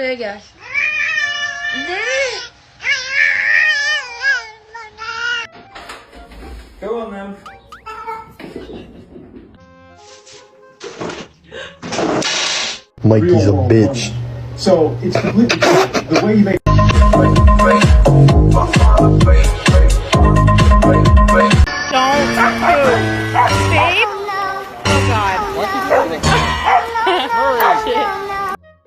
buraya gel. Ne? Go on then. Mikey's a bitch. So it's completely the way you make